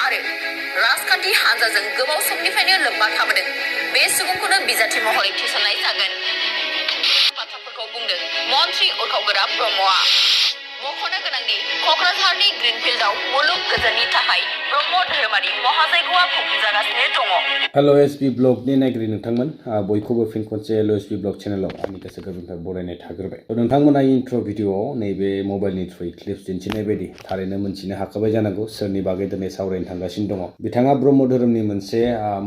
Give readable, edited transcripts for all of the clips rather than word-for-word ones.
आरो राजखान्थि हानजाजों गोबाव समनिफ्रायनो लोब्बा थाबोदों। बे सुबुंखौनो बिजाथि महरै थिसननाय जागोन। बाथ्राफोरखौ बुंदों मन्त्रि उरखावगोरा ब्रह्मआ। मख'नो गोनांदि क'क्राझारनि ग्रिनफिल्डआव मुलुग गोजोननि थाखाय ब्रह्म धोरोमारि महाजयग'आ खुंफुंजागासिनो दङ। हेलो एसपी ब्लगनि नायगिरि नोंथांमोन बयखौबो फिन खनसे हेलो एसपी ब्लग चेनेलाव आंनि गोसो गोरबोनिफ्राय बरायनाय थाग्रोबाय। नोंथांमोना इन्ट्र' भिडिअ'आव नैबे मबाइलनि थ्रुयै क्लिप्स दिन्थिनाय बायदि थारैनो मोनथिनो हाखाबाय जानांगौ सोरनि बागै दिनै सावरायनो थांगासिनो दङ। बिथाङा ब्रह्म धोरोमनि मोनसे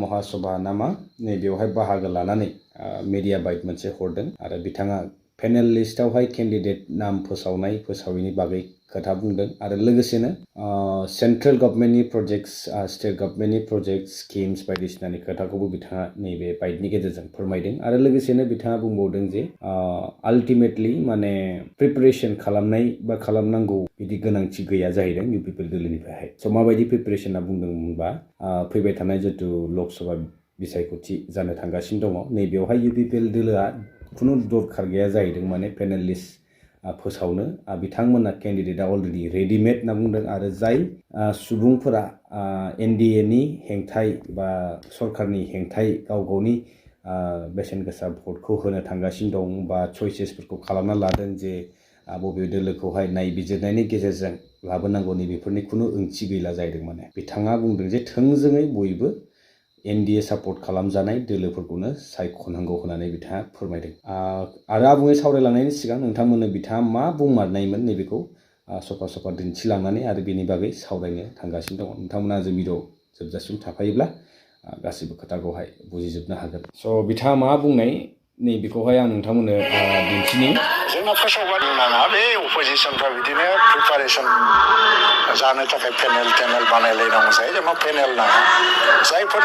महासभा नामा नैबेयावहाय बाहागो लानानै मिडिया बाइट मोनसे हरदों आरो बिथाङा पेनेल लिस्टआवहाय केन्डिडेट नाम फोसावैनि बागै खोथा बुंदों आरो लोगोसेनो सेन्ट्रेल गभर्नमेन्टनि प्रजेक्ट्स स्टेट गभर्नमेन्टनि प्रजेक्ट्स स्किम्स बायदिसिनानि खोथाखौबो बिथाङा नैबे बाइटनि गेजेरजों फोरमायदों आरो लोगोसेनो बिथाङा बुंबावदों जे आल्टिमेटलि माने प्रिपारेसन खालामनाय बा खालामनांगौ बिदि गोनांथि गैया जाहैदों इउपिपिएल दोलोनिफ्रायहाय। स' माबायदि प्रिपारेसन होनना बुंदोंमोनबा फैबाय थानाय जितु लक सभा बिसायख'थि जानो थांगासिनो दङ नैबेयावहाय इउपिपिएल दोलोआ खुनु दरखार गैया जाहैदों माने पेनेल लिस्ट फोसावनो बिथांमोना केन्डिडेटआ अलरेडि रेडिमेड होनना बुंदों आरो जाय सुबुंफोरा NDA नि हेंथाय बा सरकारनि हेंथाय गाव गावनि बेसेन गोसा भटखौ होनो थांगासिनो दं बा चइसेसफोरखौ खालामना लादों जे बबे दोलोखौहाय नायबिजिरनायनि गेजेरजों लाबोनांगौनि बेफोरनि खुनु ओंथि गैला जाहैदों। माने बिथाङा बुंदों जे थोंजोङै बयबो NDA सापर्ट खालामजानाय दोलोफोरखौनो सायख'नांगौ होननानै बिथाङा फोरमायदों। आरो आबुङै सावरायलांनायनि सिगां नोंथांमोननो बिथाङा मा बुंमारनायमोन नैबेखौ सफा दिन्थिलांनानै आरो बेनि बागै सावरायनो थांगासिनो दङ। नोंथांमोना जों भिडिअ जोबजासिम थाफायोब्ला गासिबो खोथाखौहाय बुजिजोबनो हागोन। स' बिथाङा मा बुंनाय नैबेखौहाय आं नोंथांमोननो दिन्थिनि। जोंना फोसावबा नाङा बे अपोजिसनफ्रा बिदिनो प्रिपारेसन जानो थाखाय पेनेल बानायलायनांगौ जायो। जोंनाव पेनेल नाङा। जायफोर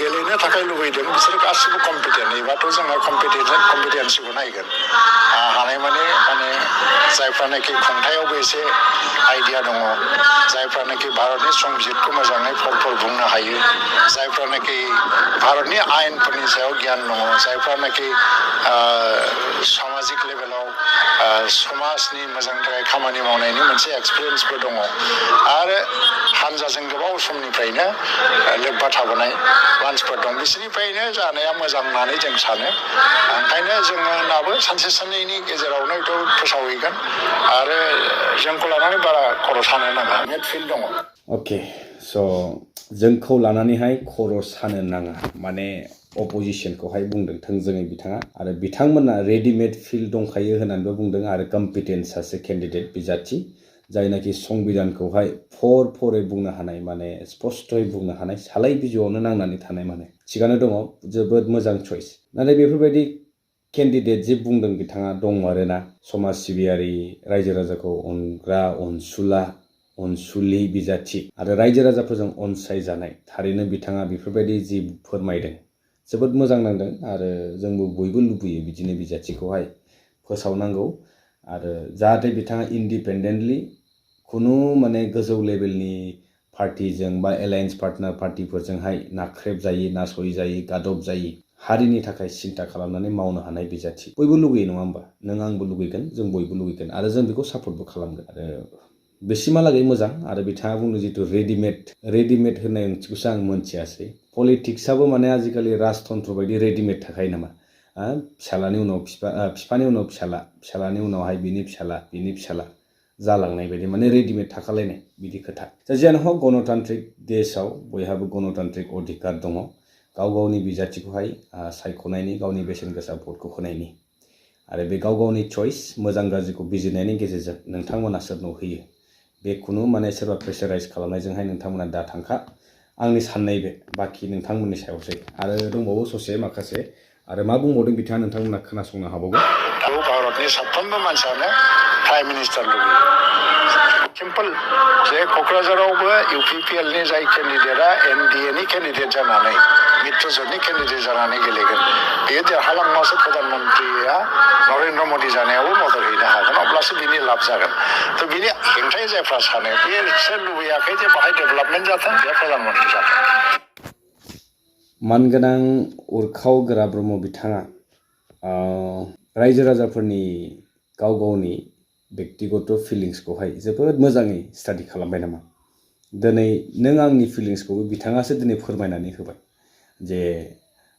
गेलेनो थाखाय लुबैदों बिसोर गासिबो कम्पिटेन्ट। एबाथ' जोङो कम्पिटेन्सिखौ नायगोन। हानायमानि माने जायफ्रानाखि खुंथायावबो एसे आइडिया दङ, जायफ्रानाखि भारतनि संबिजितखौ मोजाङै बुंनो हायो, जायफ्रानाखि भारतनि आयेनफोरनि सायाव गियान दङ, जायफ्रानाखि सामाजिक लेभेलाव समाजनि मोजांनि थाखाय खामानि मावनायनि मोनसे एक्सपिरियेन्सबो दङ आरो हानजाजों गोबाव समनिफ्रायनो लोब्बा थाबोनाय मानसिफोर दं, बिसोरनिफ्रायनो जानाया मोजां होननानै जों सानो। ओंखायनो जोङो सानसे साननैनि गेजेरावनो बेखौ फोसावहैगोन आरो जोंखौ लानानै बारा खर' सानो नाङा। नेट फिल्ड दङ। अके, स' जोंखौ लानानैहाय खर' सानो नाङा माने अपोजिसनखौहाय बुंदों थोंजोङै बिथाङा आरो बिथांमोना रेडिमेड फिल्ड दंखायो होननानैबो बुंदों आरो कम्पिटेन्ट सासे केन्डिडेट बिजाथि जायनाखि संबिधानखौहाय फरै बुंनो हानाय माने स्पष्टयै बुंनो हानाय सालाय बिजौआवनो नांनानै थानाय माने थिगानो दङ, जोबोद मोजां चइस। नाथाय बेफोरबायदि केन्डिडेट जे बुंदों बिथाङा दङ आरोना समाज सिबियारि, रायजो राजाखौ अनग्रा अनसुलि बिजाथि आरो रायजो राजाफोरजों अनसायजानाय। थारैनो बिथाङा बेफोरबायदि जि फोरमायदों जोबोद मोजां नांदों आरो जोंबो बयबो लुबैयो बिदिनो बिजाथिखौहाय फोसावनांगौ आरो जाहाथे बिथाङा इन्डिपेन्डेन्टलि खुनु माने गोजौ लेभेलनि पार्टिजों बा एलायन्स पार्टनार पार्टिफोरजोंहाय नाख्रेबजायि, नासयजायि, गादबजायि हारिनि थाखाय सिन्था खालामनानै मावनो हानाय बिजाथि बयबो लुगैयो नङा होमबा? नों आंबो लुगैगोन, जों बयबो लुगैगोन आरो जों बेखौ सापर्टबो खालामगोन आरो बेसिमहालागै मोजां। आरो बिथाङा बुंदों जितु रेडिमेड होननाय ओंथिखौसो आं मोनथियासै। पलिटिक्सआबो माने आजिखालि राजतन्त्र बायदि रेडिमेड थाखायो नामा? फिसालानि उनाव फिफानि उनाव फिसालानि उनावहाय बिनि फिसाला जालांनाय बायदि माने रेडिमेड थाखालायनाय बिदि खोथा। जियानो हक गणतान्त्रिक देशआव बयहाबो गणतान्त्रिक अधिकार दङ गाव गावनि बिजाथिखौहाय सायख'नायनि, गावनि बेसेन गोसा भटखौ होनायनि आरो बे गाव गावनि चइस मोजां गाज्रिखौ बिजिरनायनि गेजेरजों नोंथांमोना सोरनाव होयो बे खुनु माने सोरबा प्रेसाराइज खालामनायजोंहाय नोंथांमोना दा थांखा। आंनि साननाय बे बाखि नोंथांमोननि सायावसै। आरो दंबावो ससे माखासे आरो मा बुंबावदों बिथाङा नोंथांमोना खोनासंनो हाबावगोन। भारतनि साफ्रोमबो मानसियानो प्राइम मिनिस्टार लुबैयो। सिम्पल जे क'क्राझारावबो इउपिपिएलनि जाय केन्डिडेटआ NDA नि केन्डिडेट जानानै मित्रजोटनि केन्डिडेट जानानै गेलेगोन बेयो देरहालांबासो प्रधान मन्त्रिया नरेन्द्र मदि जानायावबो मदद हैनो हागोन, अब्लासो बिनि लाब जागोन। थ' बिनि हेंथायै जायफ्रा सानो बिसोर लुबैयाखै जे बाहाय डेभेलपमेन्ट जाथों, बे प्रधान मन्त्रि जाथों। मानगोनां उरखावगोरा ब्रह्म बिथाङा रायजो राजाफोरनि गाव गावनि बेक्तिगत फिलिंसखौहाय जोबोद मोजाङै स्टाडि खालामबाय नामा? दिनै नों आंनि फिलिंसखौबो बिथाङासो दिनै फोरमायनानै होबाय जे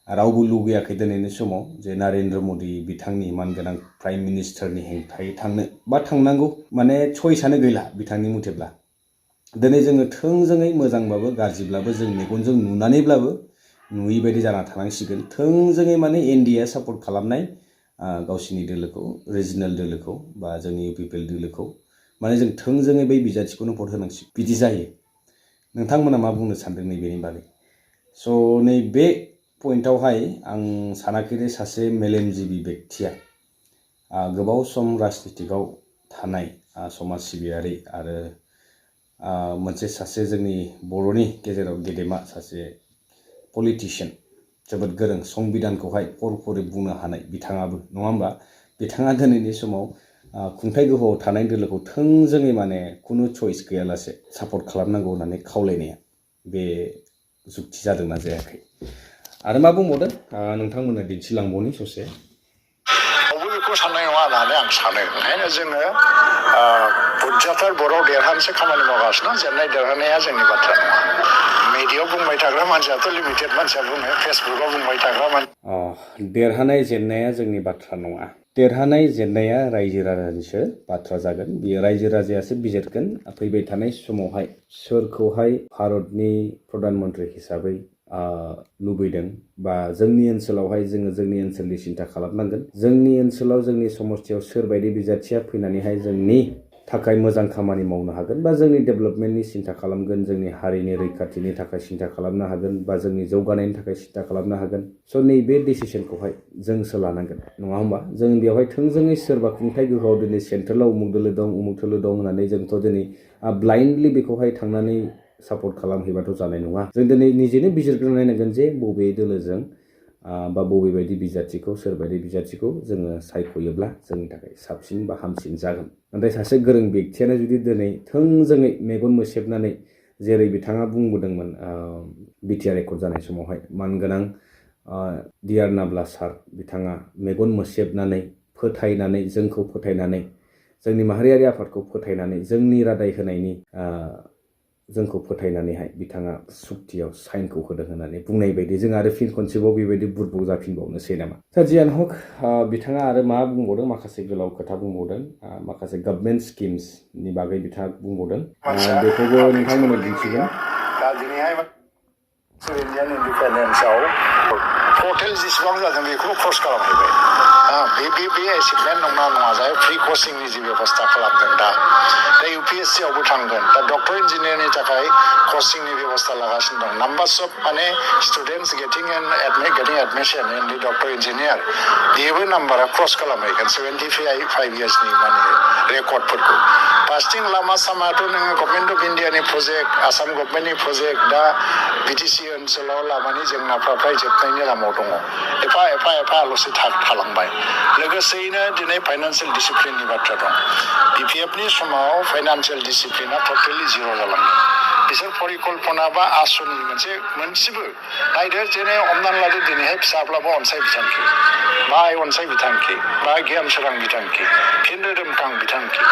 रावबो लुगैयाखै दिनैनि समाव जे नरेन्द्र मदि बिथांनि मानगोनां प्राइम मिनिस्टारनि हेंथायै थांनो बा थांनांगौ माने चइसआनो गैला बिथांनि मथेब्ला दिनै जोङो थोंजोङै मोजांबाबो गाज्रिब्लाबो जों मेगनजों नुनानैब्लाबो नुयै बायदि जाना थानांसिगोन थोंजोङै माने एनडिए सापर्ट खालामनाय गावसिनि दोलोखौ रिजनेल दोलोखौ बा जोंनि इउपिपिएल दोलोखौ माने जों थोंजोङै बै बिजाथिखौनो भट होनांसिगोन बिदि जायो नोंथांमोना मा बुंनो सानदों नैबेनि बागै स' नैबे पइन्टआवहाय आं सानाखैदि सासे मेलेमजिबि बेक्तिया गोबाव सम राजनितिकआव थानाय समाज सिबियारि आरो मोनसे सासे जोंनि बर'नि गेजेराव गेदेमा सासे पलिटिशियान जोबोद गोरों संबिधानखौहाय फरफरै बुंनो हानाय बिथाङाबो नङा होमबा बिथाङा दिनैनि समाव खुंथाय गोहोआव थानाय दोलोखौ थोंजोङै माने खुनु चइस गैयालासे सापर्ट खालामनांगौ होननानै खावलायनाया बे जुक्ति जादोंना जायाखै आरो मा बुंबावदों नोंथांमोननो दिन्थिलांबावनि ससे बेखौ साननाय नङा होननानै आं सानो ओंखायनो जोङो बुरजाथार बर'आव देरहानोसो खामानि मावगासिनो जेननाय देरहानाया जोंनि बाथ्रा नङा मिडियायाव बुंबाय थाग्रा मानसियाथ' लिमिटेड मानसिया बुङो फेसबुकाव बुंबाय थाग्रा मानसि देरहानाय जेननाया जोंनि बाथ्रा नङा देरहानाय जेननाया रायजो राजानिसो बाथ्रा जागोन बियो रायजो राजायासो बिजिरगोन फैबाय थानाय समावहाय सोरखौहाय भारतनि प्रधान मन्त्रि हिसाबै लुबैदों बा जोंनि ओनसोलावहाय जोङो जोंनि ओनसोलनि सिन्था खालामनांगोन जोंनि ओनसोलाव जोंनि समस्थियाव सोरबायदि बिजाथिया फैनानैहाय जोंनि थाखाय मोजां खामानि मावनो हागोन बा जोंनि डेभेलपमेन्टनि सिन्था खालामगोन जोंनि हारिनि रैखाथिनि थाखाय सिन्था खालामनो हागोन बा जोंनि जौगानायनि थाखाय सिन्था खालामनो हागोन स' नैबे डिसिसनखौहाय जोंसो लानांगोन नङा होमबा जों बेवहाय थोंजोङै सोरबा खुंथाय गोहोआव दिनै सेन्ट्रेलाव उमुक दोलो दं होननानै जोंथ' दिनै ब्लाइन्डलि बेखौहाय थांनानै सापर्ट खालामहैबाथ' जानाय नङा जों दिनै निजेनो बिजिरग्रोना नायनांगोन जे बबे दोलोजों बा बबे बायदि बिजाथिखौ सोरबायदि बिजाथिखौ जोङो सायख'योब्ला जोंनि थाखाय साबसिन बा हामसिन जागोन नाथाय सासे गोरों बेक्तियानो जुदि दिनै थोंजोङै मेगन मोसेबनानै जेरै बिथाङा बुंबोदोंमोन बिटिआर रेकर्ड जानाय समावहाय मानगोनां डिआर नाब्ला सार बिथाङा मेगन मोसेबनानै फोथायनानै जोंखौ फोथायनानै जोंनि माहारियारि आफादखौ फोथायनानै जोंनि रादाय होनायनि जोंखौ फोथायनानैहाय बिथाङा सुक्तियाव साइनखौ होदों होननानै बुंनाय बायदि जों आरो फिन खनसेबाव बेबायदि बुरबुक जाफिनबावनोसै नामा जियानो हक बिथाङा आरो मा बुंबावदों माखासे गोलाव खोथा बुंबावदों माखासे गभर्नमेन्ट स्किम्सनि बागै बिथाङा बुंबावदों बेखौबो नोंथांमोननो दिन्थिगोन दा दिनैहाय इन्डियान इन्डिपेन्डेन्सआव टटेल जेसेबां जादों बेखौबो क्रस खालामहैबाय बे एसिभमेन्ट नङा जाय फ्रि कचिंनि जि बेबस्था खालामदों दा इउपिएससिआवबो थांगोन दा डक्टर इन्जिनियारनि थाखाय कचिंनि बेबस्था लागासिनो दं नाम्बार्स अफ माने students getting admission in the doctor engineer बेबो नाम्बारा क्रस खालामहैगोन 75 इयार्सनि माने रेकर्डफोरखौ फार्स्टिं लामा सामायाथ' नोङो गभर्नमेन्ट अफ इन्डियानि प्रजेक्ट आसाम गभर्नमेन्टनि प्रजेक्ट दा बिटिसि ओनसोलाव लामानि जेंनाफ्रा फ्राय जोबनायनि लामायाव दङ एफा आल'सो थालांबाय लोगोसेयैनो दिनै फाइनान्सियेल डिसिप्लिननि बाथ्रा दं बिपिएफनि समाव फाइनान्सियेल डिसिप्लिना टटेलि जिर' जालांदों बिसोर परिकल्पना बा आसननि मोनसेबो नायदो जेने हमनानै लादो दिनैहाय फिसाब्लाबो अनसाय बिथांखि बा आइ अनसाय बिथांखि बा गियान सोरां बिथांखि फिन रोदोमखां बिथांखि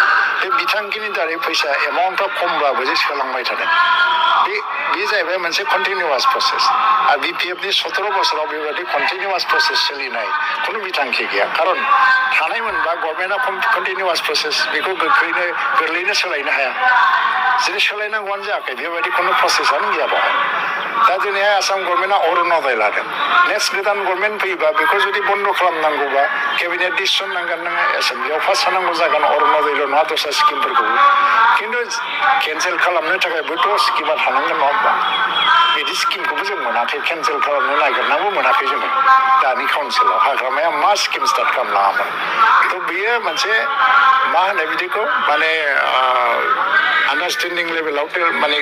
बे बिथांखिनि दारै फैसा एमाउन्टआ खमब्लाबो जे सोलांबाय थादों बे जाहैबाय मोनसे कन्टिनिउवास प्रसेस आरो बिपिएफनि 17 बोसोराव बेबायदि कन्टिनिउवास प्रसेस सोलिनाय खुनु बिथांखि गैया खारन थानाय मोनबा गभर्नमेन्टआ कन्टिनिउवास प्रसेस बेखौ गोरलैनो सोलायनो हाया जेरै सोलायनांगौआनो जायाखै बेबायदि खुनु प्रसेसआनो गैया बेवहाय दा दिनैहाय आसाम गभर्नमेन्टआ अरुनदय लादों नेक्स्ट गोदान गभर्नमेन्ट फैयोबा बेखौ जुदि बन्द खालामनांगौबा केबिनेट डिसिसन नांगोन नोङो एसेम्ब्लियाव पास जानांगौ जागोन अरुनदयल' नङा दस्रा स्किमफोरखौबो खिन्थु केन्सेल खालामनो थाखायबोथ' स्किमा थानांगोन नङा होमबा बिदि स्किमखौबो जों मोनाखै केन्सेल खालामनो नागिरनांगौ मोनाखै जोङो दानि काउन्सिलाव हाग्रामाया मा स्किम स्टार्ट खालामलाङामोन थ' बेयो मोनसे मा होनो बिदिखौ माने आन्डारस्टेन्डिं लेभेलाव माने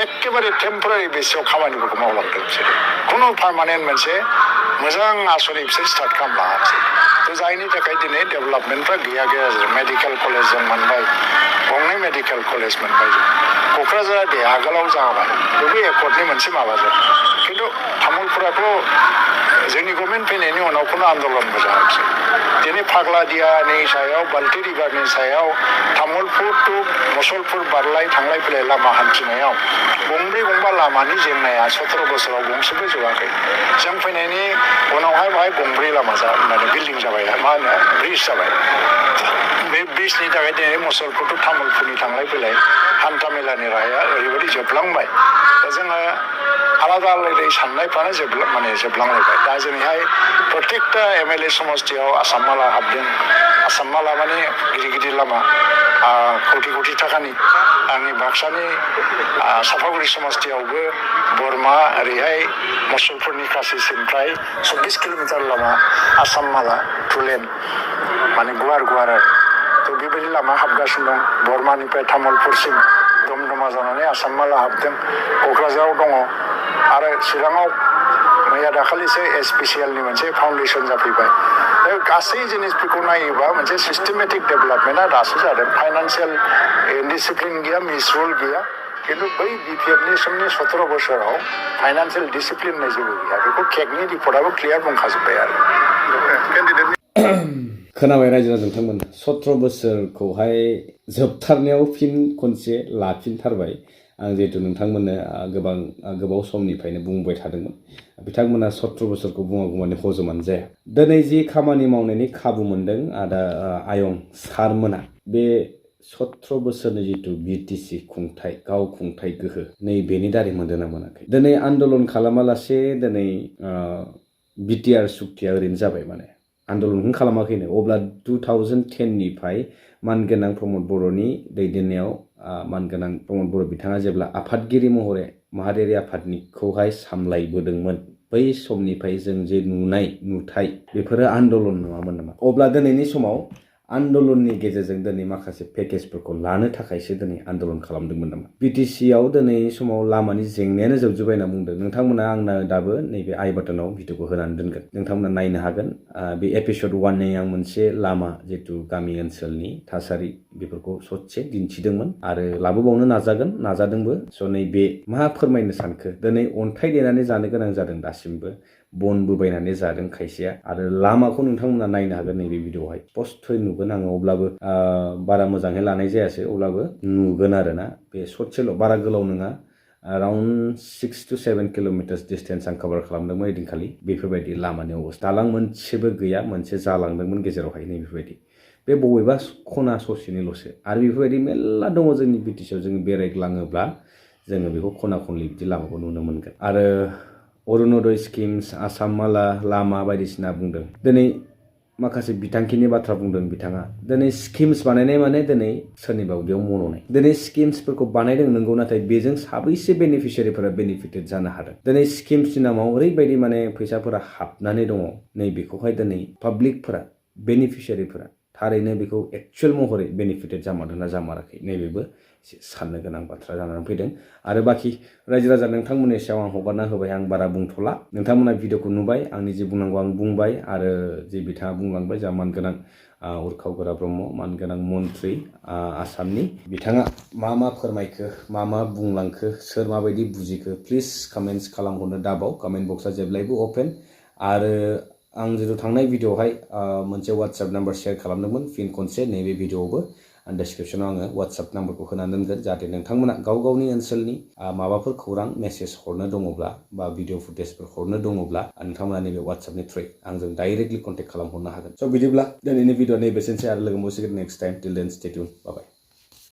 एखेबारे टेम्परारि बेसिसाव खामानिफोरखौ मावलांदों बिसोरो खुनु पार्मानेन्ट मोनसे मोजां आसनि बिसोर स्टार्ट खालामलाङासै थ' जायनि थाखाय दिनै डेभेलपमेन्टफ्रा गैया जादों मेडिकेल कलेज जों मोनबाय गंनै मेडिकेल कलेज मोनबाय जों क'क्राझारा दे आगोलाव जाबाय बेबो एकर्डनि मोनसे माबाजों खिन्थु तामुलपुराथ' जोंनि गभर्नमेन्ट फैनायनि उनाव खुनु आन्दलनबो जायाखिसै दिनै फाग्लादियानि सायाव बाल्टी रिभारनि सायाव तामुलपुर टु मुसलपुर बारलाय थांलाय फैलाय लामा हान्थिनायाव गंब्रै गंबा लामानि जेंनाया 17 बोसोराव गंसेबो जोबाखै जों फैनायनि उनावहाय बाहाय गंब्रै लामा माने बिल्डिं जाबाय मा होनो ब्रिज जाबाय बे ब्रिजनि थाखाय दिनै मुसलपुर टु तामुलपुरनि थांलाय फैलाय हान्था मेलानि राहाया ओरैबायदि जोबलांबाय दा जोङो आलादा आलादा साननायफ्रानो जोबलांलायबाय दा जोंनिहाय प्रत्येकटा MLA समस्तियाव आसाम माला हाबदों आसाम माला माने गिदिर गिदिर लामा कौटि कौटि थाखानि आंनि बाक्सानि सापागुरि समस्तियावबो बरमा ओरैहाय मुसलपुरनि कासिसिमफ्राय 24 किल'मिटार लामा आसाम माला टुलेन माने गुवार आरो थ' बेबायदि लामा हाबगासिनो दं बरमानिफ्राय तामुलपुरसिम दमदमा जानानै आसाम माला हाबदों क'क्राझाराव दङ आरो चिराङाव मैया दाखालिसो SPCLनि मोनसे फाउन्डेसन जाफैबाय गासै जिनिसफोरखौ नायोबा मोनसे सिस्टेमेटिक डेभेलपमेन्टआ दासो जादों फाइनान्सियेल डिसिप्लिन गैया मिसरुल गैया खिन्थु बै BPFनि समनि 17 बोसोराव फाइनान्सियेल डिसिप्लिन होननाय जेबो गैया बेखौ केगनि रिपर्टआबो क्लियार बुंखाजोब्बाय आरो खोनाबाय रायजो राजा नोंथांमोन 17 बोसोरखौहाय जोबथारनायाव फिन खनसे लाफिनथारबाय आं जिहेतु नोंथांमोननो गोबाव समनिफ्रायनो बुंबाय थादोंमोन बिथांमोना 17 बोसोरखौ बुङागौमानि हजमानो जाया दिनै जि खामानि मावनायनि खाबु मोनदों आदा आयं सारमोना बे 17 बोसोरनि जितु BTC खुंथाय गाव खुंथाय गोहो नै बेनि दारै मोनदोंना मोनाखै दिनै आन्दलन खालामालासे दिनै BTR सुक्तिया ओरैनो जाबाय माने आन्दलनखौनो खालामाखैनो अब्ला 2010 निफ्राय मानगोनां प्रमद बर'नि दैदेननायाव मानगोनां प्रमद बर' बिथाङा जेब्ला आफादगिरि महरै माहारियारि आफादनिखौहाय सामलायबोदोंमोन बै समनिफ्राय जों जे नुथाय बेफोरो आन्दलन नङामोन नामा अब्ला दिनैनि समाव आन्दलननि गेजेरजों दिनै माखासे पेकेजफोरखौ लानो थाखायसो दिनै आन्दलन खालामदोंमोन नामा BTCआव दिनैनि समाव लामानि जेंनायानो जोबजोब्बाय होनना बुंदों नोंथांमोना आंनो दाबो नैबे आइ बाटनाव भिडिअखौ होनानै दोनगोन नोंथांमोना नायनो हागोन बे एपिसड 1 आं मोनसे लामा जितु गामि ओनसोलनि थासारि बेफोरखौ ससे दिन्थिदोंमोन आरो लाबोबावनो नाजादोंबो स' नैबे मा फोरमायनो सानखो दिनै अन्थाइ देनानै जानो गोनां जादों दासिमबो बनबो बायनानै जादों खायसेया आरो लामाखौ नोंथांमोना नायनो हागोन नैबे भिडिअआवहाय स्पष्टयै नुगोन आङो अब्लाबो बारा मोजाङै लानाय जायासै अब्लाबो नुगोन आरोना बे ससेल' बारा गोलाव नङा around 6 to 7 किल'मिटार्स डिस्टेन्स आं कभार खालामदोंमोन ओइदिनखालि बेफोरबायदि लामानि अबस्था दालां मोनसेबो गैया मोनसे जालांदोंमोन गेजेरावहाय नै बेफोरबायदि बे बबेबा खना ससेनिल'सो आरो बेफोरबायदि मेल्ला दङ जोंनि BTCआव जों बेरायग्लाङोब्ला जोङो बेखौ खना खनलि बिदि लामाखौ नुनो मोनगोन आरो अरुणोदय स्किम्स आसाम माला लामा बायदिसिना बुंदों दिनै माखासे बिथांखिनि बाथ्रा बुंदों बिथाङा दिनै स्किम्स बानायनाय माने दिनै सोरनिबा उदैयाव मन'नाय दिनै स्किम्सफोरखौ बानायदों नंगौ नाथाय बेजों साबैसे बेनिफिसियारिफोरा बेनिफिटेड जानो हादों दिनै स्किम्सनि नामाव ओरैबायदि माने फैसाफोरा हाबनानै दङ नै बेखौहाय दिनै पाब्लिकफोरा बेनिफिसियारिफोरा थारैनो बेखौ एक्चुअल महरै बेनिफिटेड जामारदोंना जामाराखै नैबेबो एसे साननो गोनां बाथ्रा जानानै फैदों आरो बाखि रायजो राजा नोंथांमोननि सायाव आं हगारना होबाय आं बारा बुंथ'ला नोंथांमोना भिडिअखौ नुबाय आंनि जे बुंनांगौ आं बुंबाय आरो जे बिथाङा बुंलांबाय जा मानगोनां उरखाव गोरा ब्रह्म मानगोनां मन्त्रि आसामनि बिथाङा मा फोरमायखो मा बुंलांखो सोर माबायदि बुजिखो प्लिज कमेन्ट्स खालामहरनो दाबाव कमेन्ट बक्सआ जेब्लायबो अपेन आरो आं जितु थांनाय भिडिअआवहाय मोनसे WhatsApp नाम्बार शेयार खालामदोंमोन फिन खनसे नैबे भिडिअआवबो डिसक्रिप्शनाव आङो WhatsApp नाम्बारखौ होनानै दोनगोन जाहाथे नोंथांमोना गावनि ओनसोलनि माबाफोर खौरां मेसेज हरनो दङब्ला बा भिडिअ फुटेजफोर हरनो दङब्ला नोंथांमोना नैबे WhatsAppनि थ्रुयै आंजों डाइरेक्टलि कन्टेक्ट खालामहरनो हागोन स' बिदिब्ला दिनैनि भिडिअआ नैबेसेनोसै आरो लोगो मोनसिगोन नेक्स्ट टाइम टिल देन स्टे टिउन बाय बाय